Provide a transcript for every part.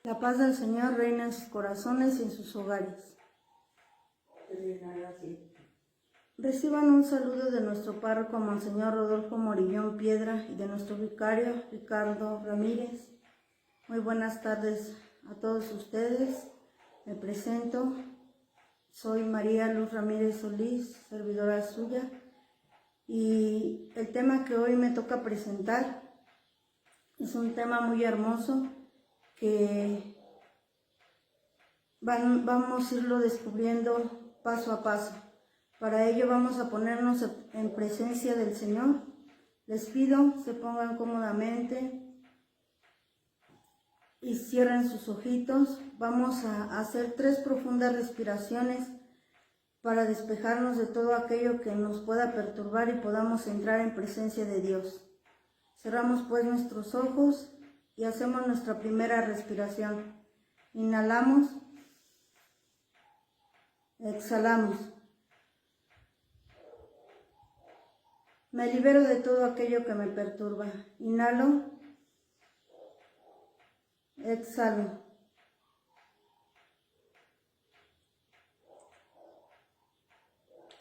La paz del Señor reina en sus corazones y en sus hogares. Reciban un saludo de nuestro párroco Monseñor Rodolfo Morillón Piedra y de nuestro vicario Ricardo Ramírez. Muy buenas tardes a todos ustedes. Me presento, soy María Luz Ramírez Solís, servidora suya, y el tema que hoy me toca presentar es un tema muy hermoso que vamos a irlo descubriendo paso a paso. Para ello vamos a ponernos en presencia del Señor. Les pido se pongan cómodamente y cierren sus ojitos. Vamos a hacer 3 profundas respiraciones para despejarnos de todo aquello que nos pueda perturbar y podamos entrar en presencia de Dios. Cerramos pues nuestros ojos y hacemos nuestra primera respiración. Inhalamos, exhalamos. Me libero de todo aquello que me perturba. Inhalo, exhalo.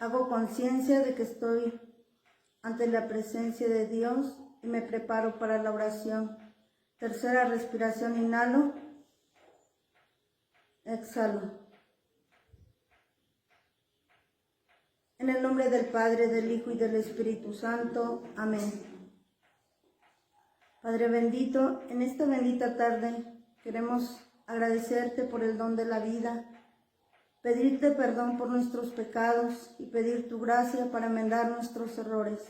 Hago conciencia de que estoy ante la presencia de Dios y me preparo para la oración. Tercera respiración, inhalo, exhalo. En el nombre del Padre, del Hijo y del Espíritu Santo. Amén. Padre bendito, en esta bendita tarde queremos agradecerte por el don de la vida, pedirte perdón por nuestros pecados y pedir tu gracia para enmendar nuestros errores.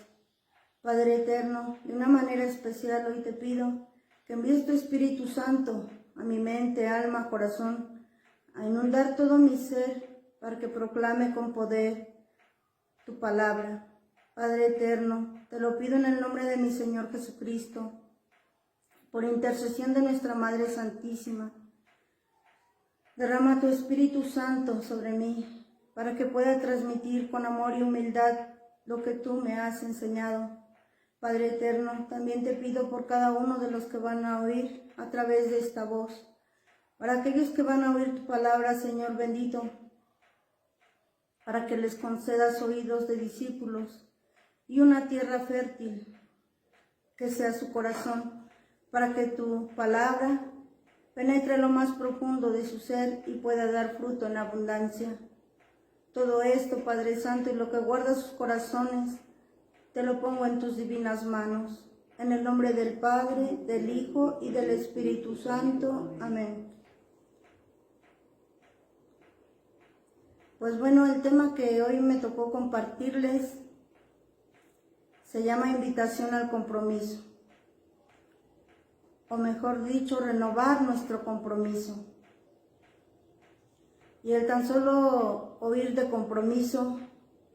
Padre eterno, de una manera especial hoy te pido que envíes tu Espíritu Santo a mi mente, alma, corazón, a inundar todo mi ser para que proclame con poder tu palabra. Padre eterno, te lo pido en el nombre de mi Señor Jesucristo, por intercesión de nuestra Madre Santísima. Derrama tu Espíritu Santo sobre mí, para que pueda transmitir con amor y humildad lo que tú me has enseñado. Padre eterno, también te pido por cada uno de los que van a oír a través de esta voz, para aquellos que van a oír tu palabra, Señor bendito, para que les concedas oídos de discípulos y una tierra fértil que sea su corazón, para que tu palabra penetre lo más profundo de su ser y pueda dar fruto en abundancia. Todo esto, Padre Santo, y lo que guarda sus corazones, te lo pongo en tus divinas manos. En el nombre del Padre, del Hijo y del Espíritu Santo. Amén. Pues bueno, el tema que hoy me tocó compartirles se llama invitación al compromiso, o mejor dicho, renovar nuestro compromiso. Y el tan solo oír de compromiso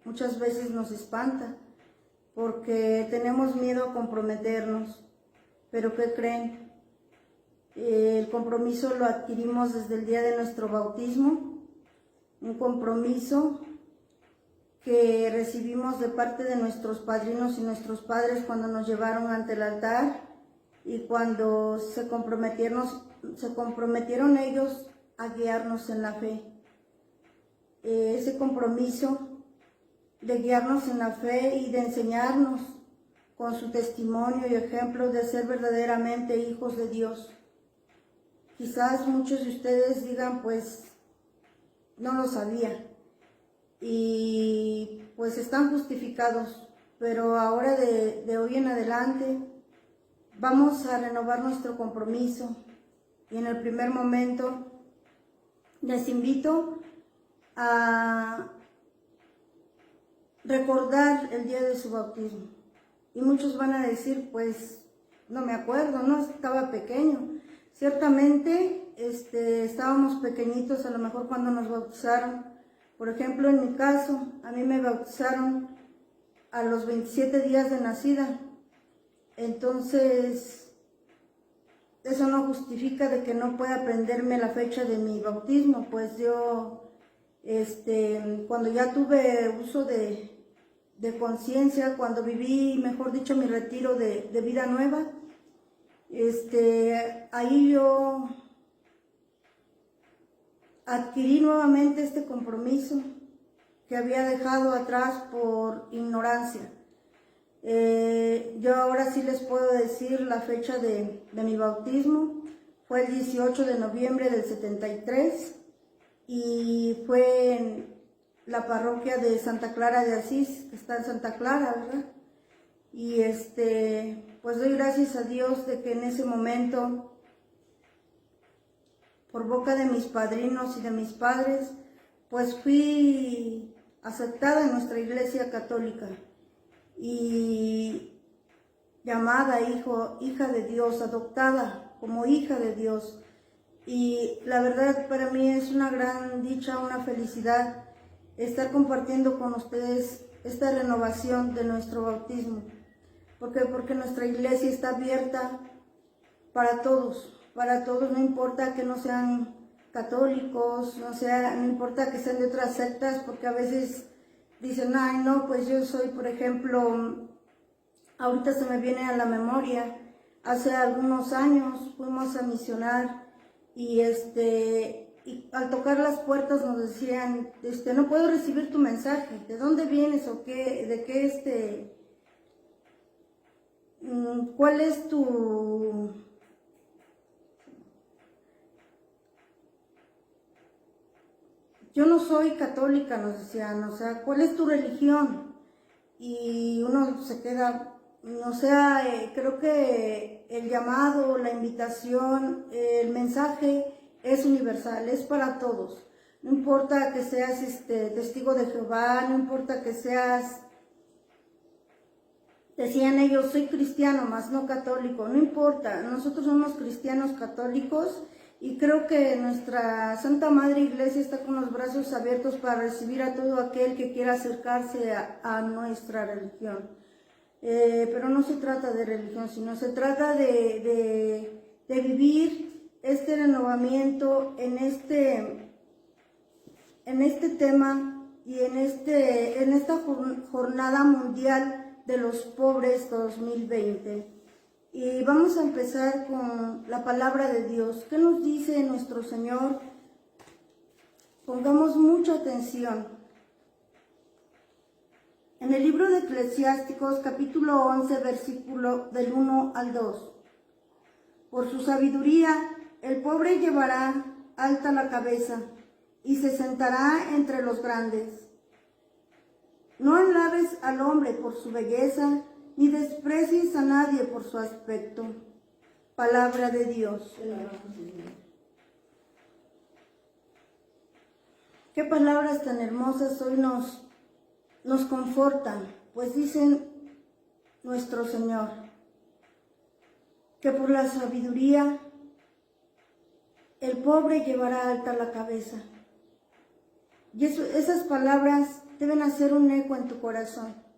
muchas veces nos espanta, porque tenemos miedo a comprometernos. Pero ¿qué creen? El compromiso lo adquirimos desde el día de nuestro bautismo, un compromiso que recibimos de parte de nuestros padrinos y nuestros padres cuando nos llevaron ante el altar y cuando se comprometieron ellos a guiarnos en la fe. Ese compromiso de guiarnos en la fe y de enseñarnos con su testimonio y ejemplo de ser verdaderamente hijos de Dios. Quizás muchos de ustedes digan, pues, no lo sabía, y pues están justificados, pero ahora de hoy en adelante vamos a renovar nuestro compromiso. Y en el primer momento les invito a recordar el día de su bautismo. Y muchos van a decir, pues no me acuerdo, no, estaba pequeño. Ciertamente estábamos pequeñitos a lo mejor cuando nos bautizaron. Por ejemplo, en mi caso, a mí me bautizaron a los 27 días de nacida. Entonces, eso no justifica de que no pueda aprenderme la fecha de mi bautismo, pues yo, cuando ya tuve uso de conciencia, cuando viví, mejor dicho, mi retiro de vida nueva, ahí yo adquirí nuevamente este compromiso que había dejado atrás por ignorancia. Yo ahora sí les puedo decir la fecha de mi bautismo. Fue el 18 de noviembre del 73 y fue en la parroquia de Santa Clara de Asís, que está en Santa Clara, ¿verdad? Y pues doy gracias a Dios de que en ese momento, por boca de mis padrinos y de mis padres, pues fui aceptada en nuestra iglesia católica y llamada hija de Dios, adoptada como hija de Dios. Y la verdad para mí es una gran dicha, una felicidad estar compartiendo con ustedes esta renovación de nuestro bautismo. ¿Por qué? Porque nuestra iglesia está abierta para todos, no importa que no sean católicos, no importa que sean de otras sectas, porque a veces dicen, ay no, pues yo soy, por ejemplo, ahorita se me viene a la memoria, hace algunos años fuimos a misionar y al tocar las puertas nos decían, no puedo recibir tu mensaje, ¿de dónde vienes o qué, de qué, cuál es tu... Yo no soy católica, nos decían, o sea, ¿cuál es tu religión? Y uno se queda, o sea, creo que el llamado, la invitación, el mensaje es universal, es para todos. No importa que seas testigo de Jehová, no importa que seas, decían ellos, soy cristiano, más no católico, no importa, nosotros somos cristianos católicos. Y creo que nuestra Santa Madre Iglesia está con los brazos abiertos para recibir a todo aquel que quiera acercarse a nuestra religión. Pero no se trata de religión, sino se trata de vivir este renovamiento en este tema y en esta jornada mundial de los pobres 2020. Y vamos a empezar con la palabra de Dios. ¿Qué nos dice nuestro Señor? Pongamos mucha atención. En el libro de Eclesiásticos, capítulo 11, versículo del 1 al 2. Por su sabiduría, el pobre llevará alta la cabeza y se sentará entre los grandes. No alabes al hombre por su belleza, ni desprecies a nadie por su aspecto. Palabra de Dios. Qué palabras tan hermosas hoy nos confortan, pues dicen nuestro Señor, que por la sabiduría el pobre llevará alta la cabeza. Y esas palabras deben hacer un eco en tu corazón.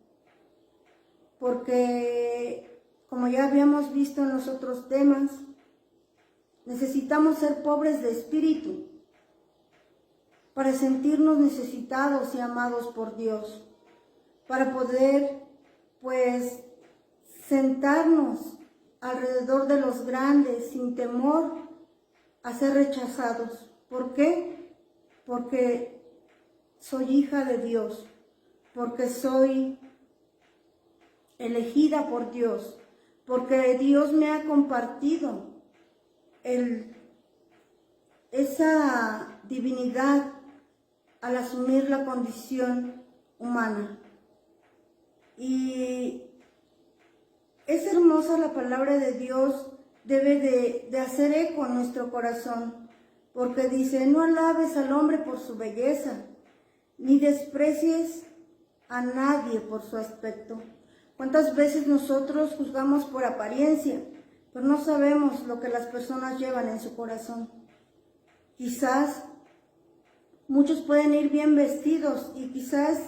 Porque, como ya habíamos visto en los otros temas, necesitamos ser pobres de espíritu para sentirnos necesitados y amados por Dios, para poder, pues, sentarnos alrededor de los grandes sin temor a ser rechazados. ¿Por qué? Porque soy hija de Dios, porque soy elegida por Dios, porque Dios me ha compartido esa divinidad al asumir la condición humana. Y es hermosa la palabra de Dios, debe de hacer eco en nuestro corazón, porque dice, no alabes al hombre por su belleza, ni desprecies a nadie por su aspecto. ¿Cuántas veces nosotros juzgamos por apariencia, pero no sabemos lo que las personas llevan en su corazón? Quizás muchos pueden ir bien vestidos y quizás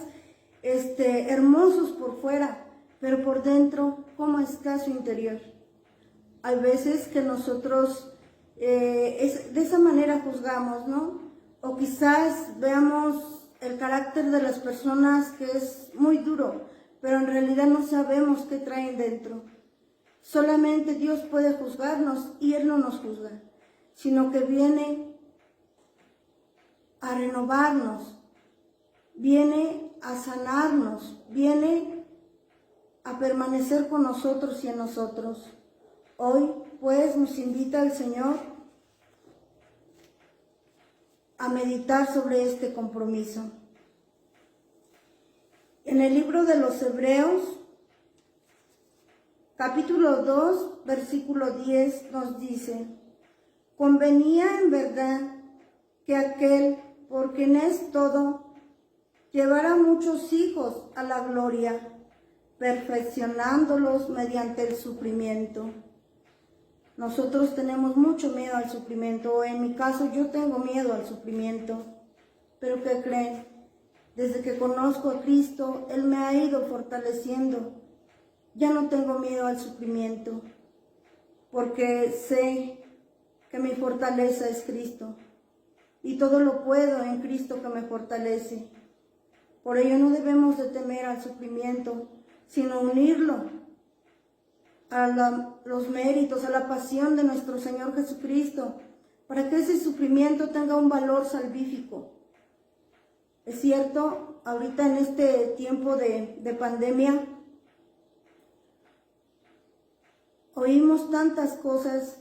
hermosos por fuera, pero por dentro, ¿cómo está su interior? Hay veces que nosotros de esa manera juzgamos, ¿no? O quizás veamos el carácter de las personas que es muy duro, pero en realidad no sabemos qué traen dentro. Solamente Dios puede juzgarnos y Él no nos juzga, sino que viene a renovarnos, viene a sanarnos, viene a permanecer con nosotros y en nosotros. Hoy, pues, nos invita el Señor a meditar sobre este compromiso. En el libro de los Hebreos, capítulo 2, versículo 10, nos dice: convenía en verdad que aquel por quien es todo llevara muchos hijos a la gloria, perfeccionándolos mediante el sufrimiento. Nosotros tenemos mucho miedo al sufrimiento, o en mi caso yo tengo miedo al sufrimiento, pero ¿qué creen? Desde que conozco a Cristo, Él me ha ido fortaleciendo. Ya no tengo miedo al sufrimiento, porque sé que mi fortaleza es Cristo, y todo lo puedo en Cristo que me fortalece. Por ello no debemos de temer al sufrimiento, sino unirlo a los méritos, a la pasión de nuestro Señor Jesucristo, para que ese sufrimiento tenga un valor salvífico. Es cierto, ahorita en este tiempo de pandemia, oímos tantas cosas,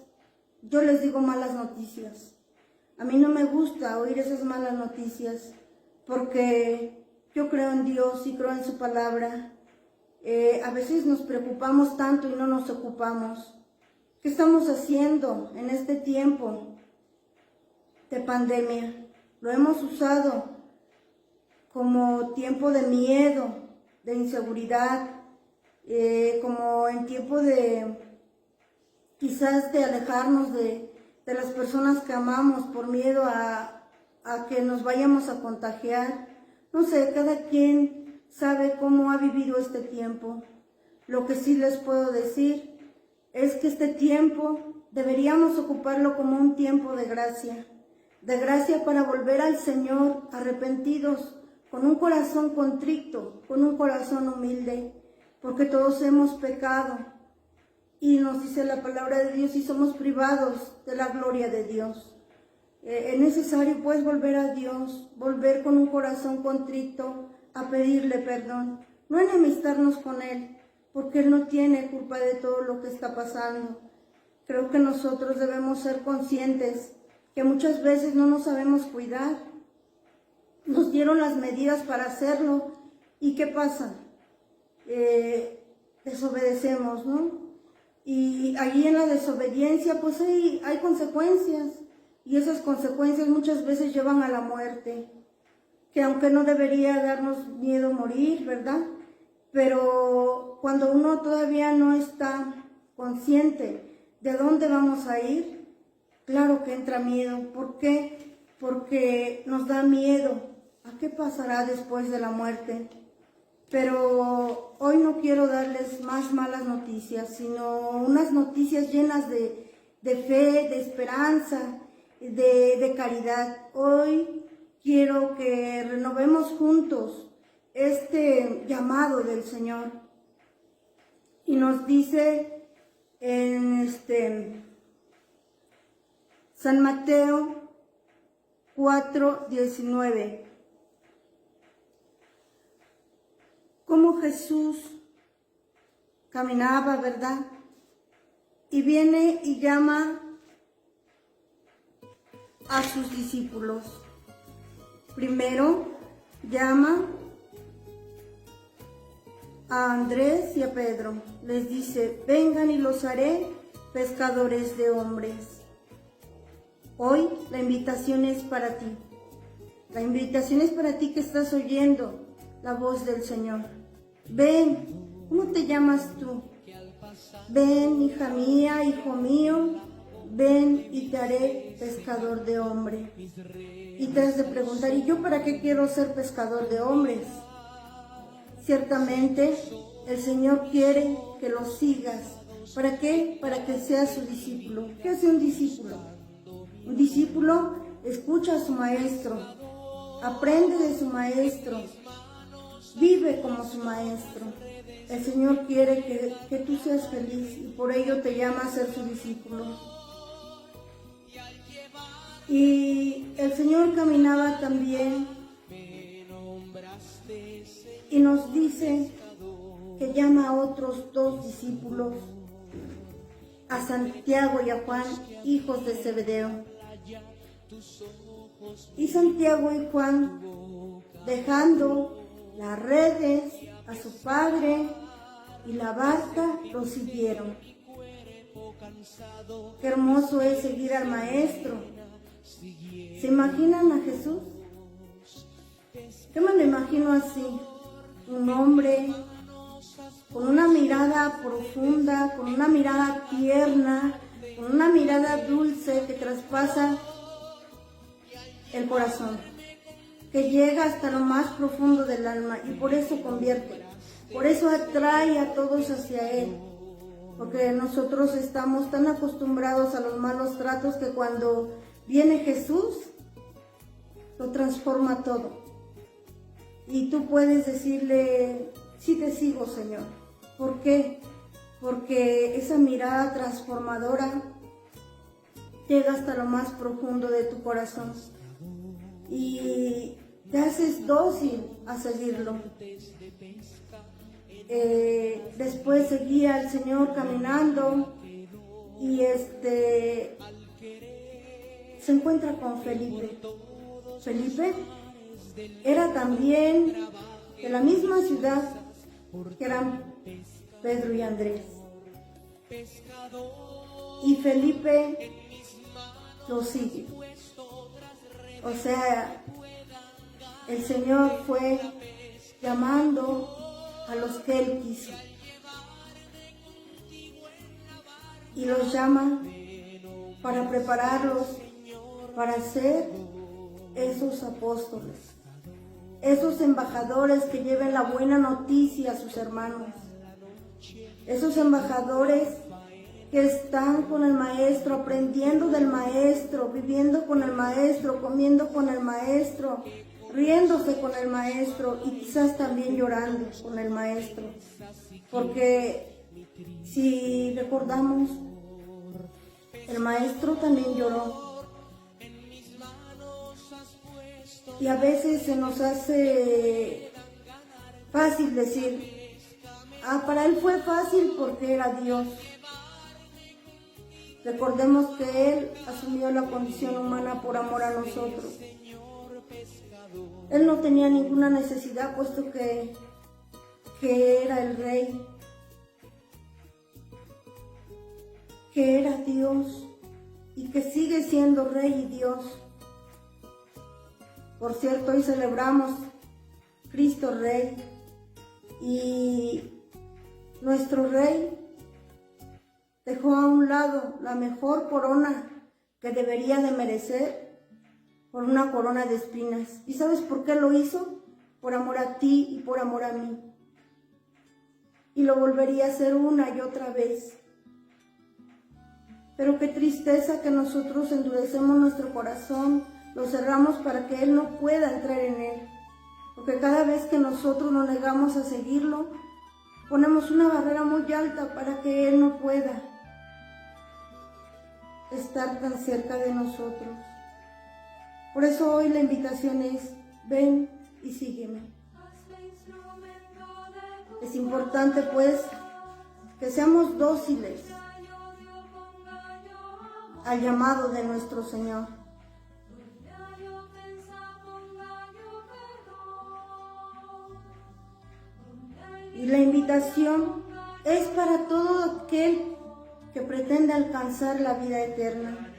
yo les digo malas noticias. A mí no me gusta oír esas malas noticias, porque yo creo en Dios y creo en su palabra. A veces nos preocupamos tanto y no nos ocupamos. ¿Qué estamos haciendo en este tiempo de pandemia? Lo hemos usado como tiempo de miedo, de inseguridad, como en tiempo de quizás de alejarnos de las personas que amamos por miedo a que nos vayamos a contagiar. No sé, cada quien sabe cómo ha vivido este tiempo. Lo que sí les puedo decir es que este tiempo deberíamos ocuparlo como un tiempo de gracia para volver al Señor arrepentidos, con un corazón contrito, con un corazón humilde, porque todos hemos pecado y nos dice la palabra de Dios y somos privados de la gloria de Dios. Es necesario pues volver a Dios, volver con un corazón contrito a pedirle perdón, no enemistarnos con Él, porque Él no tiene culpa de todo lo que está pasando. Creo que nosotros debemos ser conscientes que muchas veces no nos sabemos cuidar. Nos dieron las medidas para hacerlo y ¿qué pasa? Desobedecemos, ¿no? Y allí en la desobediencia pues hay consecuencias, y esas consecuencias muchas veces llevan a la muerte, que aunque no debería darnos miedo morir, ¿verdad? Pero cuando uno todavía no está consciente de dónde vamos a ir, claro que entra miedo. ¿Por qué? Porque nos da miedo a qué pasará después de la muerte. Pero hoy no quiero darles más malas noticias, sino unas noticias llenas de fe, de esperanza, de caridad. Hoy quiero que renovemos juntos este llamado del Señor. Y nos dice en San Mateo 4:19. Cómo Jesús caminaba, ¿verdad? Y viene y llama a sus discípulos. Primero llama a Andrés y a Pedro. Les dice: vengan y los haré pescadores de hombres. Hoy la invitación es para ti. La invitación es para ti que estás oyendo la voz del Señor. Ven, ¿cómo te llamas tú? Ven, hija mía, hijo mío, ven y te haré pescador de hombres. Y te has de preguntar: ¿y yo para qué quiero ser pescador de hombres? Ciertamente el Señor quiere que lo sigas. ¿Para qué? Para que seas su discípulo. ¿Qué hace un discípulo? Un discípulo escucha a su maestro, aprende de su maestro, vive como su maestro. El Señor quiere que tú seas feliz y por ello te llama a ser su discípulo. Y el Señor caminaba también y nos dice que llama a otros 2 discípulos, a Santiago y a Juan, hijos de Zebedeo. Y Santiago y Juan, dejando las redes a su padre y la barca, lo siguieron. Qué hermoso es seguir al Maestro. ¿Se imaginan a Jesús? Yo me lo imagino así, un hombre con una mirada profunda, con una mirada tierna, con una mirada dulce que traspasa el corazón, que llega hasta lo más profundo del alma y por eso convierte, por eso atrae a todos hacia Él, porque nosotros estamos tan acostumbrados a los malos tratos que cuando viene Jesús, lo transforma todo. Y tú puedes decirle, sí te sigo, Señor. ¿Por qué? Porque esa mirada transformadora llega hasta lo más profundo de tu corazón y te haces dócil a seguirlo. Después seguía el Señor caminando y se encuentra con Felipe. Felipe era también de la misma ciudad que eran Pedro y Andrés. Y Felipe lo sigue. O sea, el Señor fue llamando a los que Él quiso. Y los llama para prepararlos para ser esos apóstoles, esos embajadores que lleven la buena noticia a sus hermanos, esos embajadores que están con el Maestro, aprendiendo del Maestro, viviendo con el Maestro, comiendo con el Maestro, riéndose con el Maestro y quizás también llorando con el Maestro. Porque si recordamos, el Maestro también lloró. Y a veces se nos hace fácil decir, para Él fue fácil porque era Dios. Recordemos que Él asumió la condición humana por amor a nosotros. Él no tenía ninguna necesidad, puesto que era el Rey, que era Dios y que sigue siendo Rey y Dios. Por cierto, hoy celebramos Cristo Rey y nuestro Rey dejó a un lado la mejor corona que debería de merecer por una corona de espinas. ¿Y sabes por qué lo hizo? Por amor a ti y por amor a mí. Y lo volvería a hacer una y otra vez. Pero qué tristeza que nosotros endurecemos nuestro corazón, lo cerramos para que Él no pueda entrar en él. Porque cada vez que nosotros nos negamos a seguirlo, ponemos una barrera muy alta para que Él no pueda estar tan cerca de nosotros. Por eso hoy la invitación es, ven y sígueme. Es importante pues que seamos dóciles al llamado de nuestro Señor. Y la invitación es para todo aquel que pretende alcanzar la vida eterna.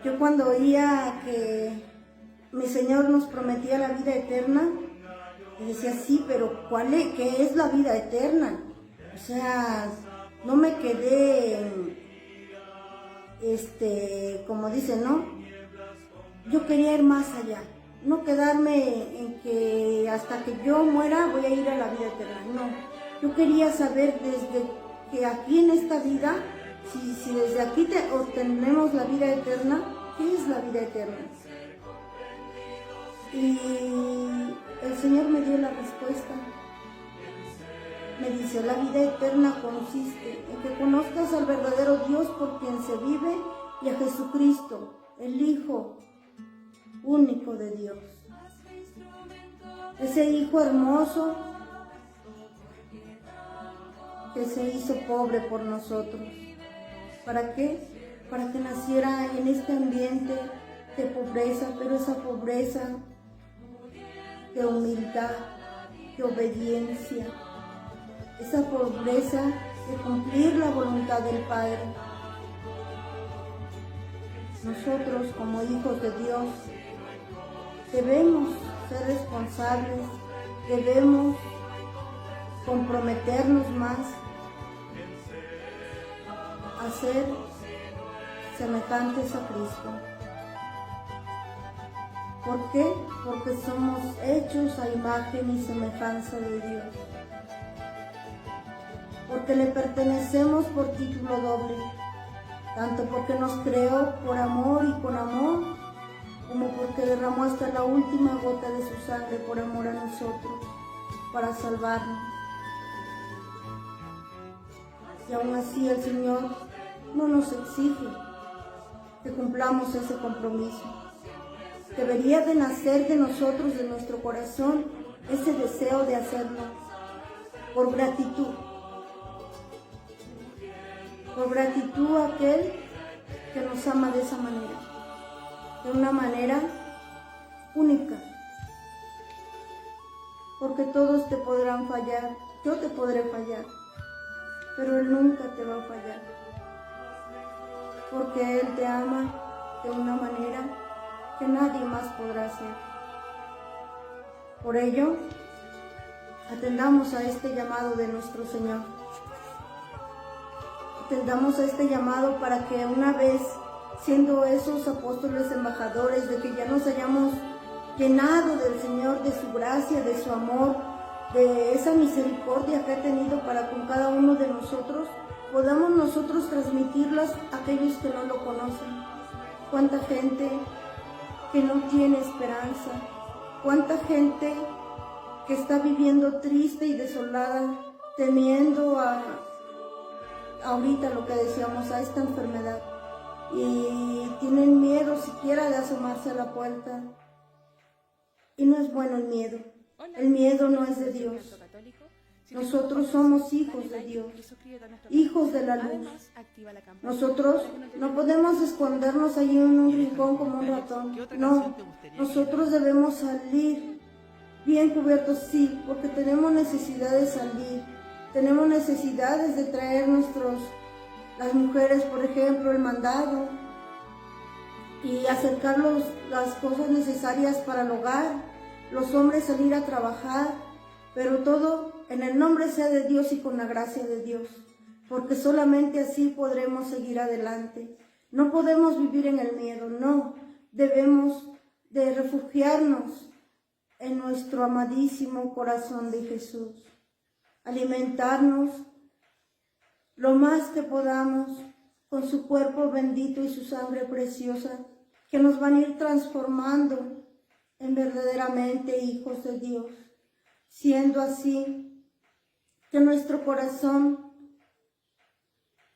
Yo cuando oía que mi Señor nos prometía la vida eterna, decía, sí, pero ¿qué es la vida eterna? O sea, no me quedé, como dicen, ¿no? Yo quería ir más allá. No quedarme en que hasta que yo muera voy a ir a la vida eterna. No, yo quería saber desde que aquí en esta vida, si desde aquí obtenemos la vida eterna, ¿qué es la vida eterna? Y el Señor me dio la respuesta. Me dice, la vida eterna consiste en que conozcas al verdadero Dios por quien se vive y a Jesucristo, el Hijo único de Dios. Ese Hijo hermoso que se hizo pobre por nosotros. ¿Para qué? Para que naciera en este ambiente de pobreza, pero esa pobreza de humildad, de obediencia, esa pobreza de cumplir la voluntad del Padre. Nosotros, como hijos de Dios, debemos ser responsables, debemos comprometernos más a ser semejantes a Cristo. ¿Por qué? Porque somos hechos a imagen y semejanza de Dios. Porque le pertenecemos por título doble, tanto porque nos creó por amor y con amor, como porque derramó hasta la última gota de su sangre por amor a nosotros, para salvarnos. Y aún así el Señor no nos exige que cumplamos ese compromiso. Debería de nacer de nosotros, de nuestro corazón, ese deseo de hacerlo por gratitud. Por gratitud a aquel que nos ama de esa manera, de una manera única. Porque todos te podrán fallar, yo te podré fallar, pero Él nunca te va a fallar. Porque Él te ama de una manera que nadie más podrá hacer. Por ello, atendamos a este llamado de nuestro Señor. Atendamos a este llamado para que una vez, siendo esos apóstoles embajadores, de que ya nos hayamos llenado del Señor, de su gracia, de su amor, de esa misericordia que ha tenido para con cada uno de nosotros, podamos nosotros transmitirlas a aquellos que no lo conocen. Cuánta gente que no tiene esperanza, cuánta gente que está viviendo triste y desolada, temiendo ahorita lo que decíamos, a esta enfermedad, y tienen miedo siquiera de asomarse a la puerta. Y no es bueno el miedo no es de Dios. Nosotros somos hijos de Dios, hijos de la luz. Nosotros no podemos escondernos allí en un rincón como un ratón. No, nosotros debemos salir bien cubiertos, sí, porque tenemos necesidad de salir. Tenemos necesidades de traer las mujeres, por ejemplo, el mandado y acercar las cosas necesarias para el hogar, los hombres salir a trabajar, pero todo en el nombre sea de Dios y con la gracia de Dios, porque solamente así podremos seguir adelante. No podemos vivir en el miedo, no, debemos de refugiarnos en nuestro amadísimo corazón de Jesús. Alimentarnos lo más que podamos con su cuerpo bendito y su sangre preciosa, que nos van a ir transformando en verdaderamente hijos de Dios. Siendo así, que nuestro corazón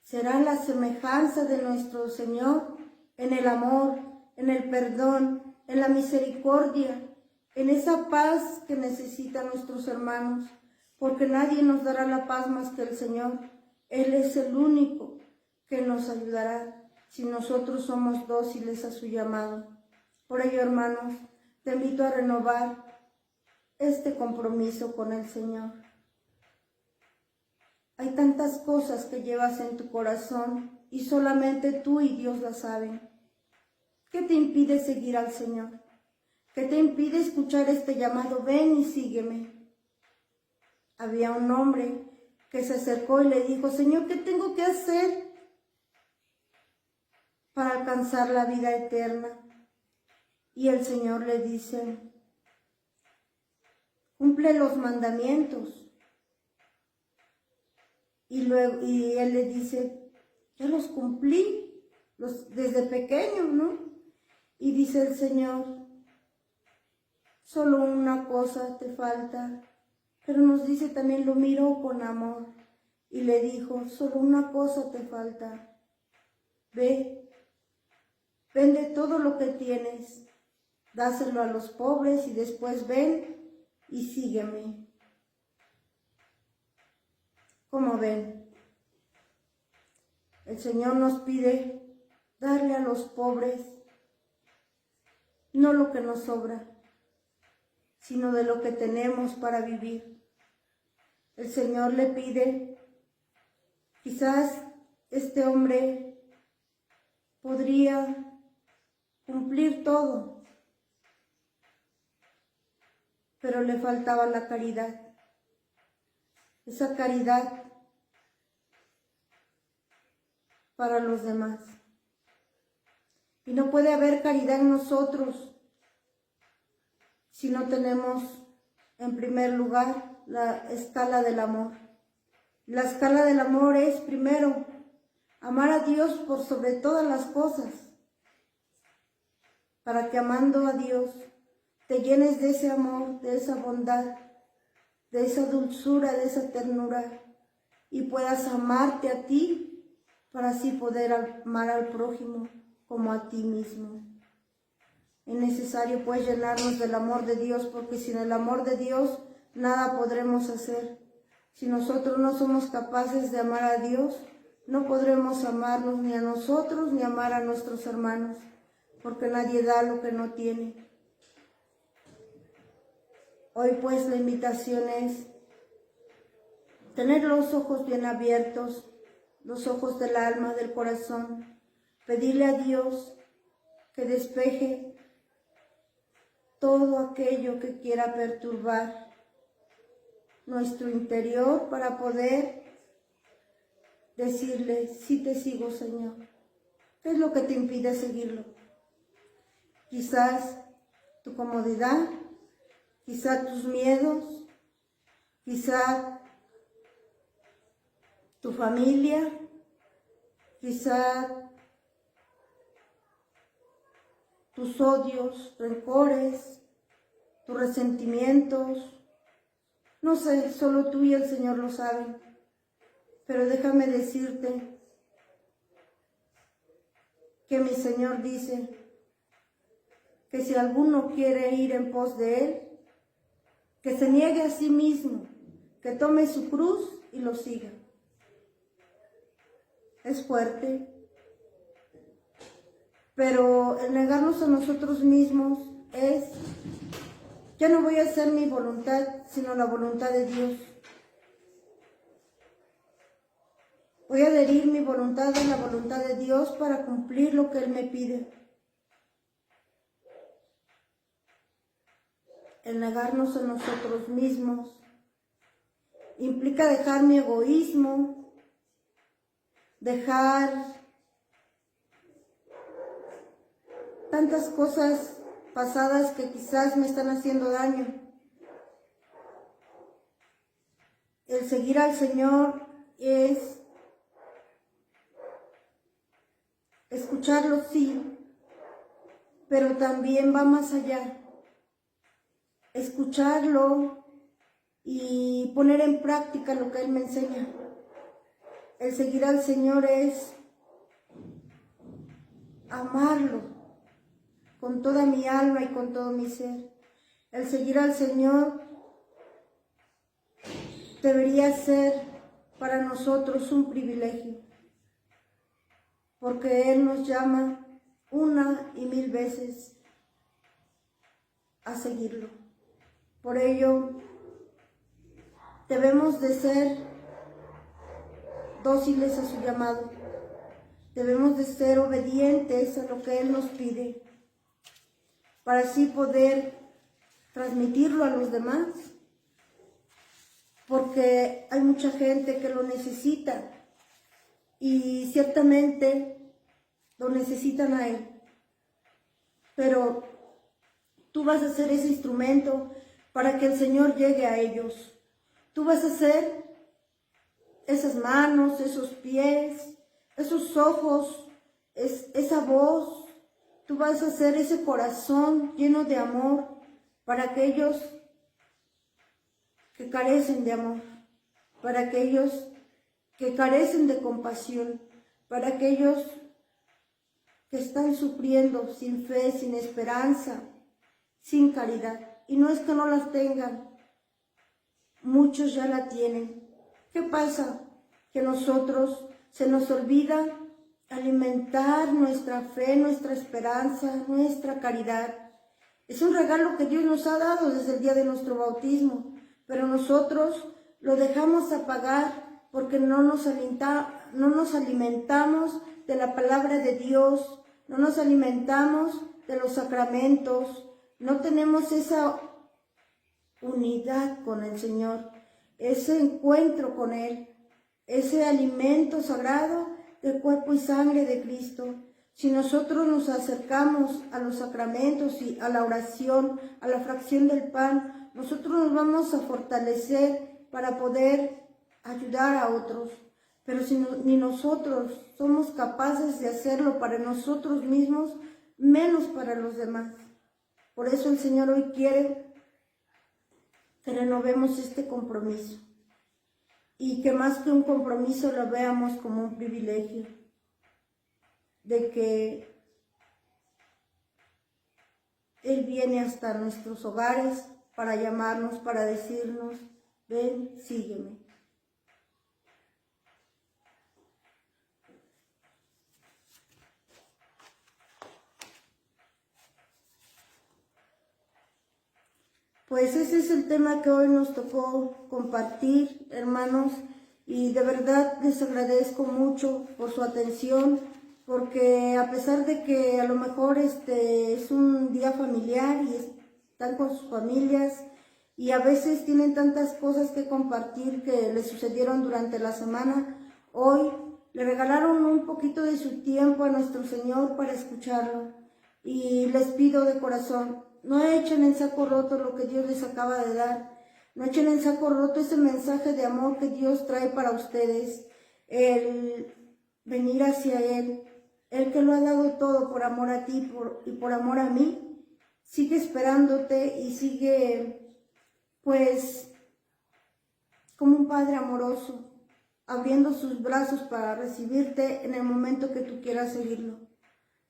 será la semejanza de nuestro Señor en el amor, en el perdón, en la misericordia, en esa paz que necesitan nuestros hermanos, porque nadie nos dará la paz más que el Señor. Él es el único que nos ayudará si nosotros somos dóciles a su llamado. Por ello, hermanos, te invito a renovar este compromiso con el Señor. Hay tantas cosas que llevas en tu corazón y solamente tú y Dios las saben. ¿Qué te impide seguir al Señor? ¿Qué te impide escuchar este llamado? Ven y sígueme. Había un hombre que se acercó y le dijo: Señor, ¿qué tengo que hacer para alcanzar la vida eterna? Y el Señor le dice: cumple los mandamientos. Y él le dice: yo los cumplí desde pequeño, ¿no? Y dice el Señor: solo una cosa te falta. Pero nos dice también, lo miró con amor y le dijo: solo una cosa te falta. Ve, vende todo lo que tienes, dáselo a los pobres y después ven y sígueme. ¿Cómo ven? El Señor nos pide darle a los pobres no lo que nos sobra, sino de lo que tenemos para vivir. El Señor le pide, quizás este hombre podría cumplir todo, pero le faltaba la caridad. Esa caridad para los demás. Y no puede haber caridad en nosotros si no tenemos en primer lugar la escala del amor. La escala del amor es primero amar a Dios por sobre todas las cosas, para que amando a Dios te llenes de ese amor, de esa bondad, de esa dulzura, de esa ternura, y puedas amarte a ti para así poder amar al prójimo como a ti mismo. Es necesario pues llenarnos del amor de Dios, porque sin el amor de Dios nada podremos hacer. Si nosotros no somos capaces de amar a Dios, no podremos amarnos ni a nosotros ni amar a nuestros hermanos, porque nadie da lo que no tiene. Hoy pues la invitación es tener los ojos bien abiertos, los ojos del alma, del corazón, pedirle a Dios que despeje todo aquello que quiera perturbar nuestro interior para poder decirle, sí te sigo, Señor. ¿Qué es lo que te impide seguirlo? Quizás tu comodidad, quizás tus miedos, quizás tu familia, quizás tus odios, rencores, tus resentimientos. No sé, solo tú y el Señor lo saben. Pero déjame decirte que mi Señor dice que si alguno quiere ir en pos de Él, que se niegue a sí mismo, que tome su cruz y lo siga. Es fuerte, pero el negarnos a nosotros mismos es, ya no voy a hacer mi voluntad, sino la voluntad de Dios. Voy a adherir mi voluntad a la voluntad de Dios para cumplir lo que Él me pide. El negarnos a nosotros mismos implica dejar mi egoísmo, dejar tantas cosas pasadas que quizás me están haciendo daño. El seguir al Señor es escucharlo, sí, pero también va más allá. Escucharlo y poner en práctica lo que Él me enseña. El seguir al Señor es amarlo con toda mi alma y con todo mi ser. El seguir al Señor debería ser para nosotros un privilegio, porque Él nos llama una y mil veces a seguirlo. Por ello, debemos de ser dóciles a su llamado. Debemos de ser obedientes a lo que Él nos pide, para así poder transmitirlo a los demás, porque hay mucha gente que lo necesita y ciertamente lo necesitan a Él. Pero tú vas a ser ese instrumento para que el Señor llegue a ellos. Tú vas a ser esas manos, esos pies, esos ojos, esa voz. Tú vas a ser ese corazón lleno de amor para aquellos que carecen de amor, para aquellos que carecen de compasión, para aquellos que están sufriendo sin fe, sin esperanza, sin caridad. Y no es que no las tengan, muchos ya la tienen. ¿Qué pasa? Que nosotros se nos olvida alimentar nuestra fe, nuestra esperanza, nuestra caridad. Es un regalo que Dios nos ha dado desde el día de nuestro bautismo, pero nosotros lo dejamos apagar porque no nos alimentamos de la palabra de Dios, no nos alimentamos de los sacramentos, no tenemos esa unidad con el Señor, ese encuentro con Él, ese alimento sagrado del cuerpo y sangre de Cristo. Si nosotros nos acercamos a los sacramentos y a la oración, a la fracción del pan, nosotros nos vamos a fortalecer para poder ayudar a otros. Pero si ni nosotros somos capaces de hacerlo para nosotros mismos, menos para los demás. Por eso el Señor hoy quiere que renovemos este compromiso y que más que un compromiso lo veamos como un privilegio, de que Él viene hasta nuestros hogares para llamarnos, para decirnos, ven, sígueme. Pues ese es el tema que hoy nos tocó compartir, hermanos, y de verdad les agradezco mucho por su atención, porque a pesar de que a lo mejor es un día familiar y están con sus familias y a veces tienen tantas cosas que compartir que les sucedieron durante la semana, hoy le regalaron un poquito de su tiempo a nuestro Señor para escucharlo. Y les pido de corazón, no echen en saco roto lo que Dios les acaba de dar. No echen en saco roto ese mensaje de amor que Dios trae para ustedes. El venir hacia Él. Él que lo ha dado todo por amor a ti y por amor a mí. Sigue esperándote y sigue, pues, como un Padre amoroso, abriendo sus brazos para recibirte en el momento que tú quieras seguirlo.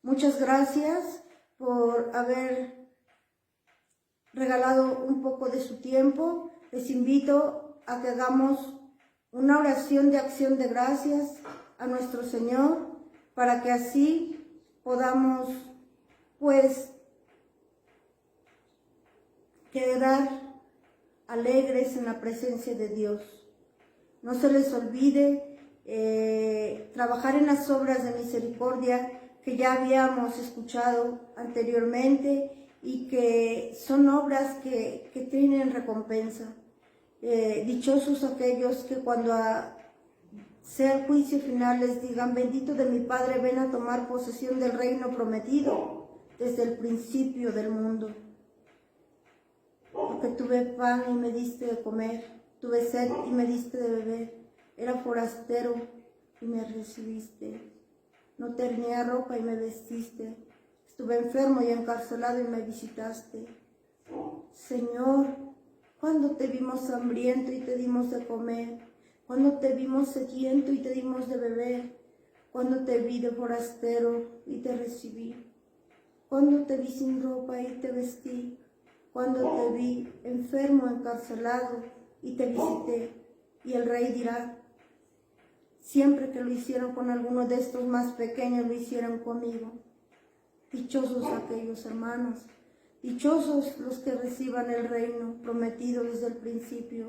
Muchas gracias por haber regalado un poco de su tiempo. Les invito a que hagamos una oración de acción de gracias a nuestro Señor para que así podamos, pues, quedar alegres en la presencia de Dios. No se les olvide trabajar en las obras de misericordia que ya habíamos escuchado anteriormente y que son obras que tienen recompensa. Dichosos aquellos que cuando sea el juicio final les digan, bendito de mi Padre, ven a tomar posesión del reino prometido desde el principio del mundo. Porque tuve pan y me diste de comer, tuve sed y me diste de beber, era forastero y me recibiste. No tenía ropa y me vestiste, estuve enfermo y encarcelado y me visitaste. Señor, ¿cuándo te vimos hambriento y te dimos de comer? ¿Cuándo te vimos sediento y te dimos de beber? ¿Cuándo te vi de forastero y te recibí? ¿Cuándo te vi sin ropa y te vestí? ¿Cuándo te vi enfermo, encarcelado y te visité? Y el rey dirá, siempre que lo hicieron con alguno de estos más pequeños, lo hicieron conmigo. Dichosos aquellos hermanos, dichosos los que reciban el reino prometido desde el principio,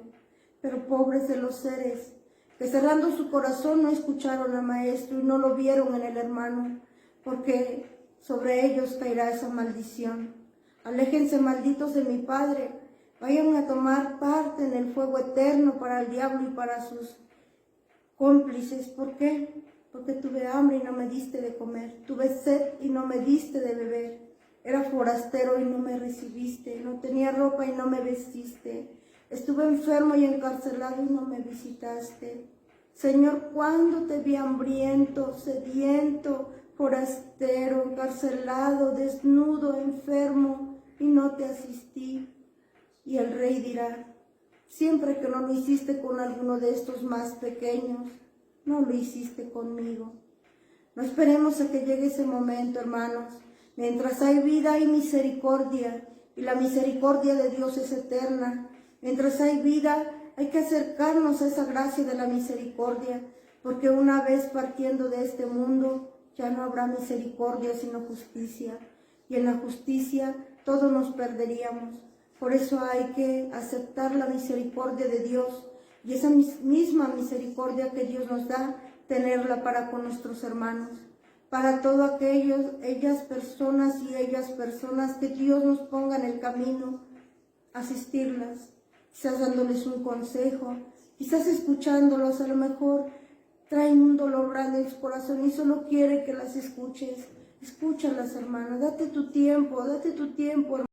pero pobres de los seres que cerrando su corazón no escucharon al Maestro y no lo vieron en el hermano, porque sobre ellos caerá esa maldición. Aléjense, malditos de mi Padre, vayan a tomar parte en el fuego eterno para el diablo y para sus cómplices. ¿Por qué? Porque tuve hambre y no me diste de comer, tuve sed y no me diste de beber, era forastero y no me recibiste, no tenía ropa y no me vestiste, estuve enfermo y encarcelado y no me visitaste. Señor, ¿cuándo te vi hambriento, sediento, forastero, encarcelado, desnudo, enfermo y no te asistí? Y el rey dirá, siempre que no lo hiciste con alguno de estos más pequeños, no lo hiciste conmigo. No esperemos a que llegue ese momento, hermanos. Mientras hay vida hay misericordia. y la misericordia de Dios es eterna. Mientras hay vida, hay que acercarnos a esa gracia de la misericordia, porque una vez partiendo de este mundo, ya no habrá misericordia sino justicia, y en la justicia todos nos perderíamos. Por eso hay que aceptar la misericordia de Dios, y esa misma misericordia que Dios nos da, tenerla para con nuestros hermanos, para todas ellas personas que Dios nos ponga en el camino, asistirlas, quizás dándoles un consejo, quizás escuchándolos. A lo mejor traen un dolor grande en su corazón y solo quiere que las escuches. Escúchalas, hermana, date tu tiempo, hermana.